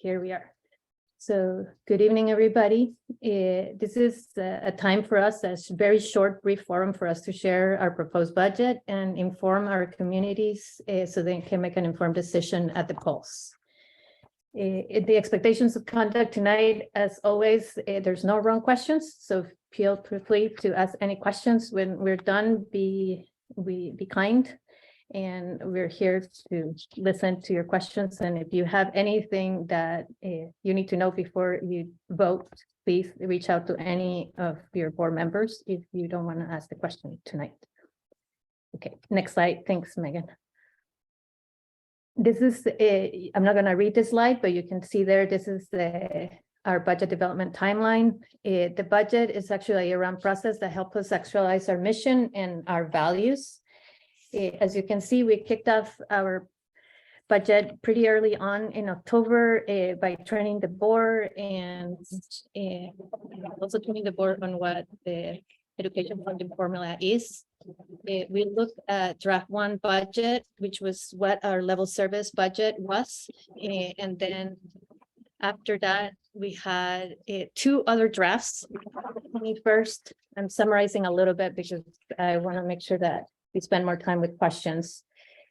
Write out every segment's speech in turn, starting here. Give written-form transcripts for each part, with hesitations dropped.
here we are. So good evening, everybody. This is a time for us, a very short, brief forum for us to share our proposed budget and inform our communities so they can make an informed decision at the polls. The expectations of conduct tonight, as always, there's no wrong questions. So feel free to ask any questions. When we're done, be kind. And we're here to listen to your questions. And if you have anything that you need to know before you vote, please reach out to any of your board members if you don't want to ask the question tonight. Okay, next slide. Thanks, Megan. This is, I'm not going to read this slide, but you can see there, this is our budget development timeline. The budget is actually a year-round process that helps us actualize our mission and our values. As you can see, we kicked off our budget pretty early on in October by training the board and also training the board on what the education funding formula is. We looked at draft 1 budget, which was what our level service budget was. And then after that, we had 2 other drafts. First, I'm summarizing a little bit because I want to make sure that we spend more time with questions.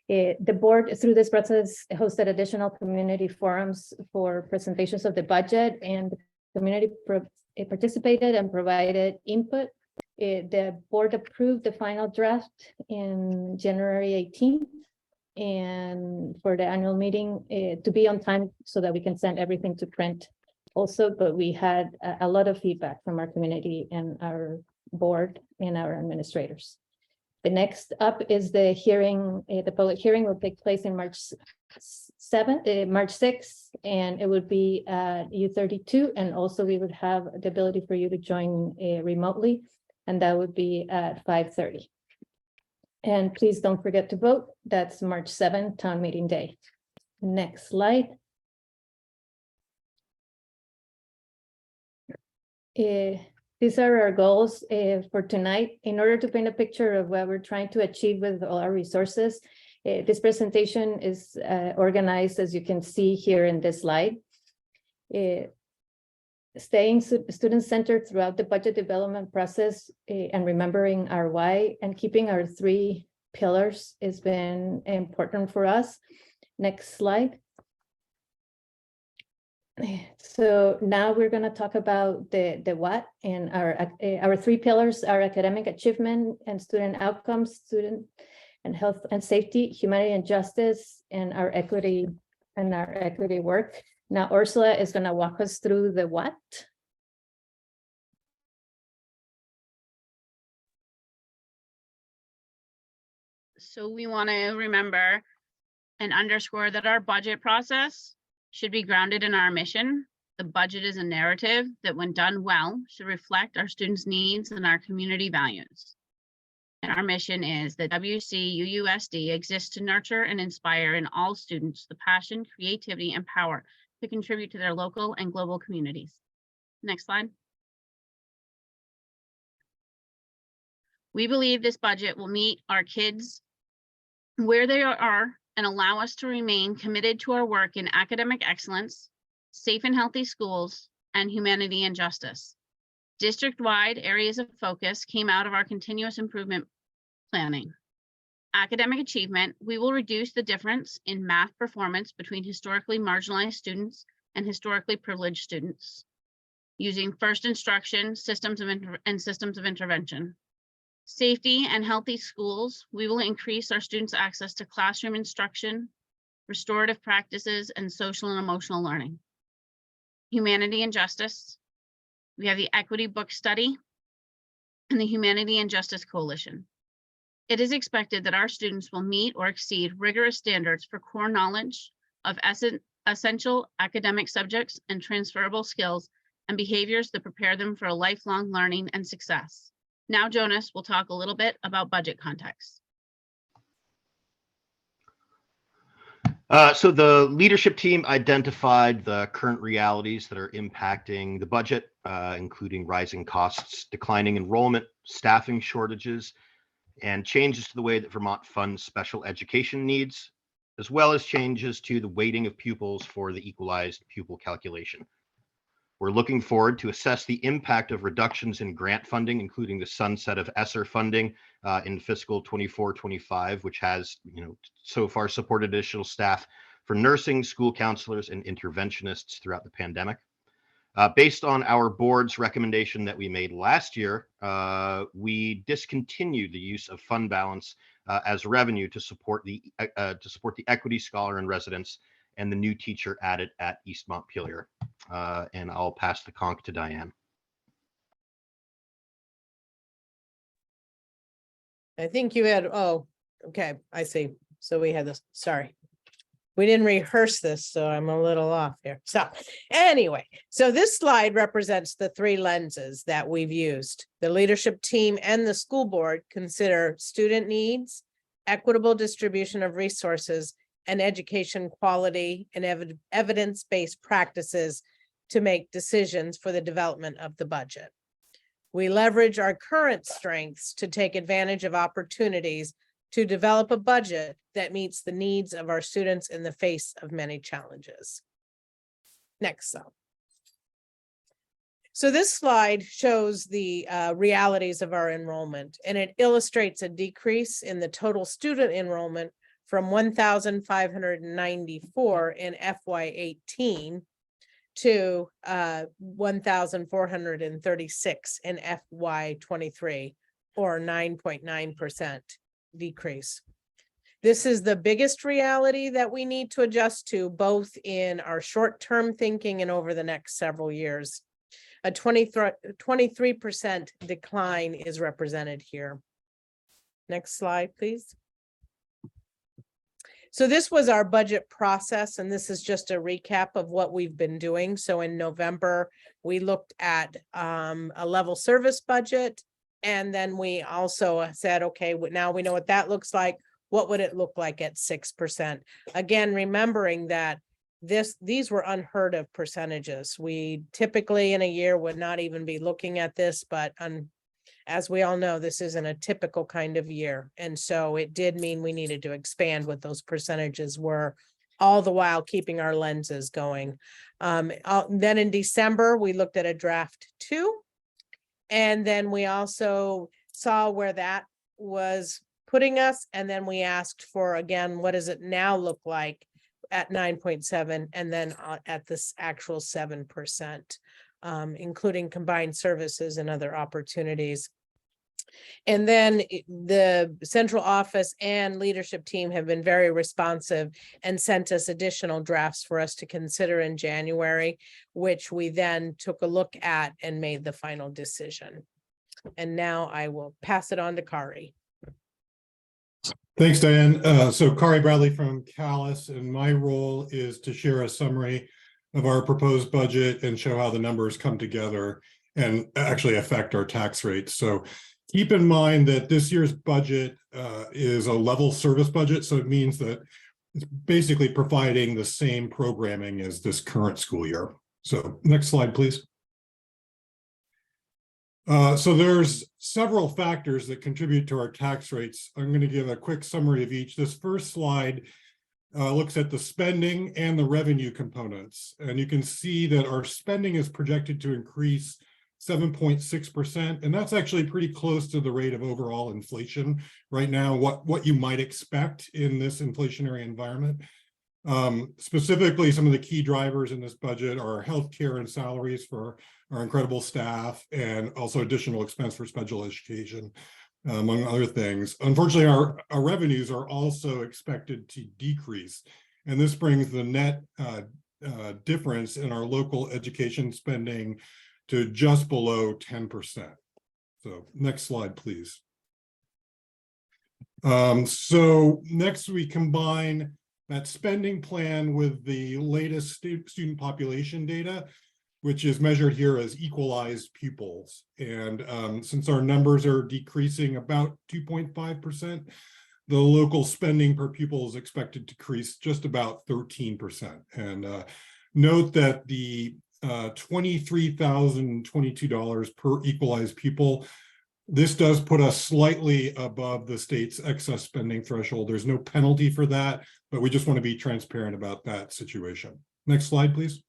The board, through this process, hosted additional community forums for presentations of the budget, and the community participated and provided input. The board approved the final draft in January 18th, and for the annual meeting to be on time so that we can send everything to print also. But we had a lot of feedback from our community and our board and our administrators. The next up is the hearing. The public hearing will take place in March 6th, and it would be at U32. And also we would have the ability for you to join remotely, and that would be at 5:30. And please don't forget to vote. That's March 7th, town meeting day. Next slide. These are our goals for tonight. In order to paint a picture of what we're trying to achieve with all our resources, this presentation is organized, as you can see here in this slide. Staying student-centered throughout the budget development process and remembering our why and keeping our 3 pillars has been important for us. Next slide. So now we're going to talk about the what, and our 3 pillars are academic achievement and student outcomes, student and health and safety, humanity and justice, and our equity work. Now Ursula is going to walk us through the what. So we want to remember and underscore that our budget process should be grounded in our mission. The budget is a narrative that, when done well, should reflect our students' needs and our community values. And our mission is that WCUUSD exists to nurture and inspire in all students the passion, creativity, and power to contribute to their local and global communities. Next slide. We believe this budget will meet our kids where they are and allow us to remain committed to our work in academic excellence, safe and healthy schools, and humanity and justice. District-wide areas of focus came out of our continuous improvement planning. Academic achievement, we will reduce the difference in math performance between historically marginalized students and historically privileged students, using first instruction systems of intervention. Safety and healthy schools, we will increase our students' access to classroom instruction, restorative practices, and social and emotional learning. Humanity and justice, we have the Equity Book Study and the Humanity and Justice Coalition. It is expected that our students will meet or exceed rigorous standards for core knowledge of essential academic subjects and transferable skills and behaviors that prepare them for a lifelong learning and success. Now, Jonas will talk a little bit about budget context. So the leadership team identified the current realities that are impacting the budget, including rising costs, declining enrollment, staffing shortages, and changes to the way that Vermont funds special education needs. as well as changes to the weighting of pupils for the equalized pupil calculation. We're looking forward to assess the impact of reductions in grant funding, including the sunset of ESSER funding in fiscal 24-25, which has, so far supported additional staff for nursing, school counselors, and interventionists throughout the pandemic. Based on our board's recommendation that we made last year, we discontinued the use of fund balance as revenue to support the equity scholar in residence and the new teacher added at East Montpelier. And I'll pass the conch to Diane. I think you had, oh, okay, I see. So we had this, sorry. We didn't rehearse this, so I'm a little off here. So anyway, so this slide represents the three lenses that we've used. The leadership team and the school board consider student needs, equitable distribution of resources, and education quality and evidence-based practices to make decisions for the development of the budget. We leverage our current strengths to take advantage of opportunities to develop a budget that meets the needs of our students in the face of many challenges. Next slide. So this slide shows the realities of our enrollment, and it illustrates a decrease in the total student enrollment from 1,594 in FY18 to 1,436 in FY23, or 9.9% decrease. This is the biggest reality that we need to adjust to, both in our short-term thinking and over the next several years. A 23% decline is represented here. Next slide, please. So this was our budget process, and this is just a recap of what we've been doing. So in November, we looked at a level service budget, and then we also said, okay, now we know what that looks like. What would it look like at 6%? Again, remembering that these were unheard of percentages. We typically in a year would not even be looking at this, but as we all know, this isn't a typical kind of year. And so it did mean we needed to expand what those percentages were, all the while keeping our lenses going. Then in December, we looked at a draft 2. And then we also saw where that was putting us. And then we asked for, again, what does it now look like at 9.7, and then at this actual 7%, including combined services and other opportunities. And then the central office and leadership team have been very responsive and sent us additional drafts for us to consider in January, which we then took a look at and made the final decision. And now I will pass it on to Kari. Thanks, Diane. So Kari Bradley from Calais, and my role is to share a summary of our proposed budget and show how the numbers come together and actually affect our tax rates. So keep in mind that this year's budget is a level service budget. So it means that it's basically providing the same programming as this current school year. So next slide, please. So there's several factors that contribute to our tax rates. I'm going to give a quick summary of each. This first slide looks at the spending and the revenue components. And you can see that our spending is projected to increase 7.6%. And that's actually pretty close to the rate of overall inflation right now, what you might expect in this inflationary environment. Specifically, some of the key drivers in this budget are healthcare and salaries for our incredible staff, and also additional expense for special education, among other things. Unfortunately, our revenues are also expected to decrease, and this brings the net difference in our local education spending to just below 10%. So next slide, please. So next we combine that spending plan with the latest student population data, which is measured here as equalized pupils. And since our numbers are decreasing about 2.5%, the local spending per pupil is expected to decrease just about 13%. And note that the $23,022 per equalized pupil This does put us slightly above the state's excess spending threshold. There's no penalty for that, but we just want to be transparent about that situation. Next slide, please.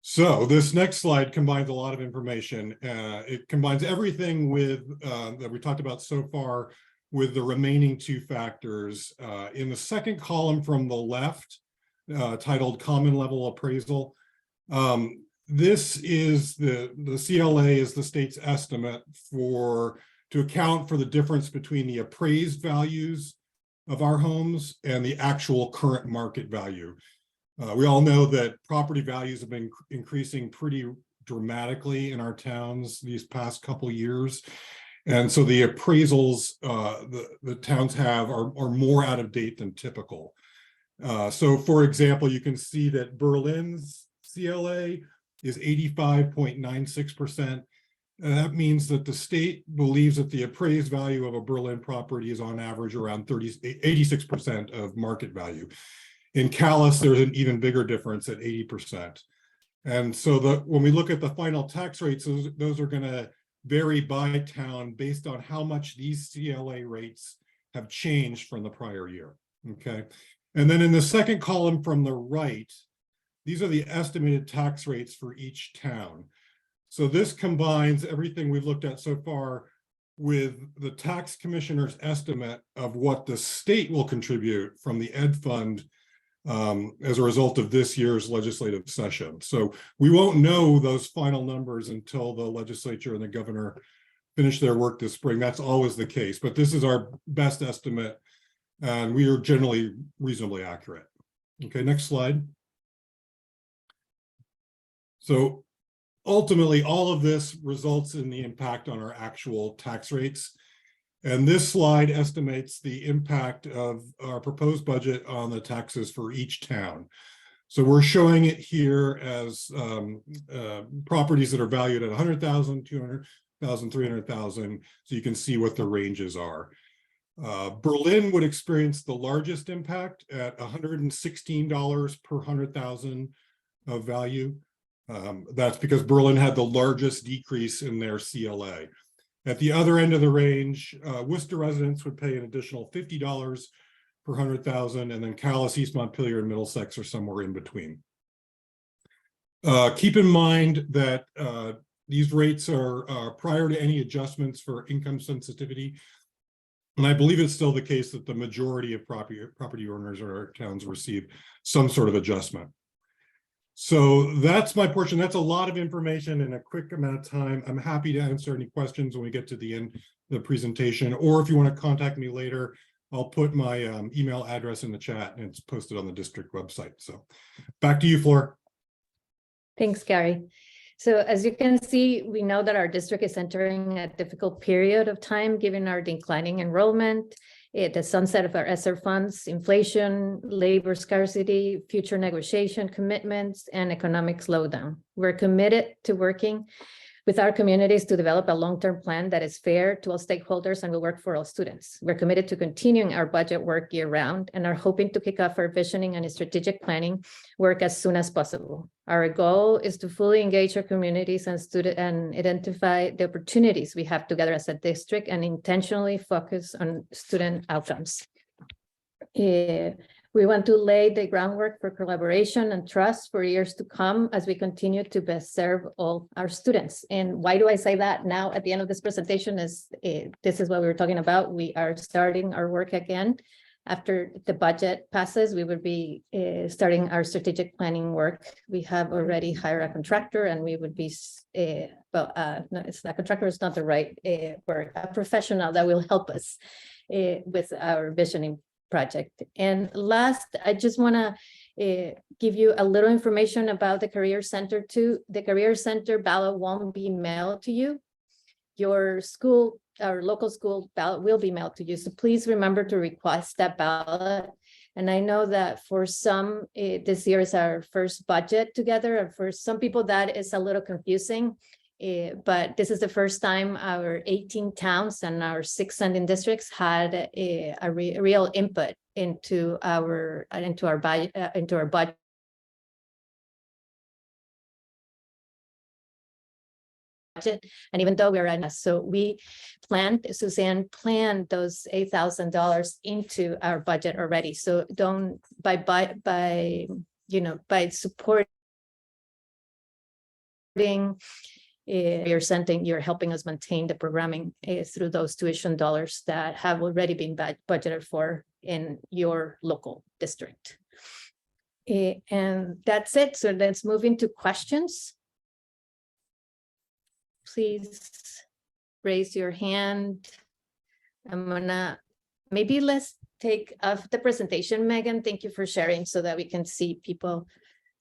So this next slide combines a lot of information. It combines everything with that we talked about so far with the remaining two factors. In the second column from the left, titled Common Level Appraisal, this is the CLA is the state's estimate to account for the difference between the appraised values of our homes and the actual current market value. We all know that property values have been increasing pretty dramatically in our towns these past couple years. And so the appraisals the towns have are more out of date than typical. So for example, you can see that Berlin's CLA is 85.96%. And that means that the state believes that the appraised value of a Berlin property is on average around 86% of market value. In Calais, there's an even bigger difference at 80%. And so when we look at the final tax rates, those are going to vary by town based on how much these CLA rates have changed from the prior year. Okay. And then in the second column from the right, these are the estimated tax rates for each town. So this combines everything we've looked at so far with the tax commissioner's estimate of what the state will contribute from the Ed Fund as a result of this year's legislative session. So we won't know those final numbers until the legislature and the governor finish their work this spring. That's always the case, but this is our best estimate, and we are generally reasonably accurate. Okay, next slide. So ultimately, all of this results in the impact on our actual tax rates. And this slide estimates the impact of our proposed budget on the taxes for each town. So we're showing it here as properties that are valued at 100,000, 200,000, 300,000. So you can see what the ranges are. Berlin would experience the largest impact at $116 per 100,000 of value. That's because Berlin had the largest decrease in their CLA. At the other end of the range, Worcester residents would pay an additional $50 per 100,000, and then Calais, East Montpelier, and Middlesex are somewhere in between. Keep in mind that these rates are prior to any adjustments for income sensitivity. And I believe it's still the case that the majority of property owners in our towns receive some sort of adjustment. So that's my portion. That's a lot of information in a quick amount of time. I'm happy to answer any questions when we get to the end of the presentation, or if you want to contact me later, I'll put my email address in the chat, and it's posted on the district website. So back to you, Flor. Thanks, Gary. So as you can see, we know that our district is entering a difficult period of time given our declining enrollment, the sunset of our ESSER funds, inflation, labor scarcity, future negotiation commitments, and economic slowdown. We're committed to working with our communities to develop a long-term plan that is fair to all stakeholders and will work for all students. We're committed to continuing our budget work year-round and are hoping to kick off our visioning and strategic planning work as soon as possible. Our goal is to fully engage our communities and identify the opportunities we have together as a district and intentionally focus on student outcomes. We want to lay the groundwork for collaboration and trust for years to come as we continue to best serve all our students. And why do I say that now at the end of this presentation is this is what we were talking about. We are starting our work again. After the budget passes, we would be starting our strategic planning work. We have already hired a contractor, and we would be, no, it's not contractor, it's not the right word, a professional that will help us with our visioning project. And last, I just want to give you a little information about the Career Center too. The Career Center ballot won't be mailed to you. Your school, our local school ballot will be mailed to you. So please remember to request that ballot. And I know that for some, this year is our first budget together. And for some people, that is a little confusing. But this is the first time our 18 towns and our 6 sending districts had a real input into our budget. budget. And even though we're at, so we planned, Suzanne planned those $8,000 into our budget already. So don't, by supporting, you're helping us maintain the programming through those tuition dollars that have already been budgeted for in your local district. And that's it. So let's move into questions. Please raise your hand. Maybe let's take off the presentation, Megan. Thank you for sharing so that we can see people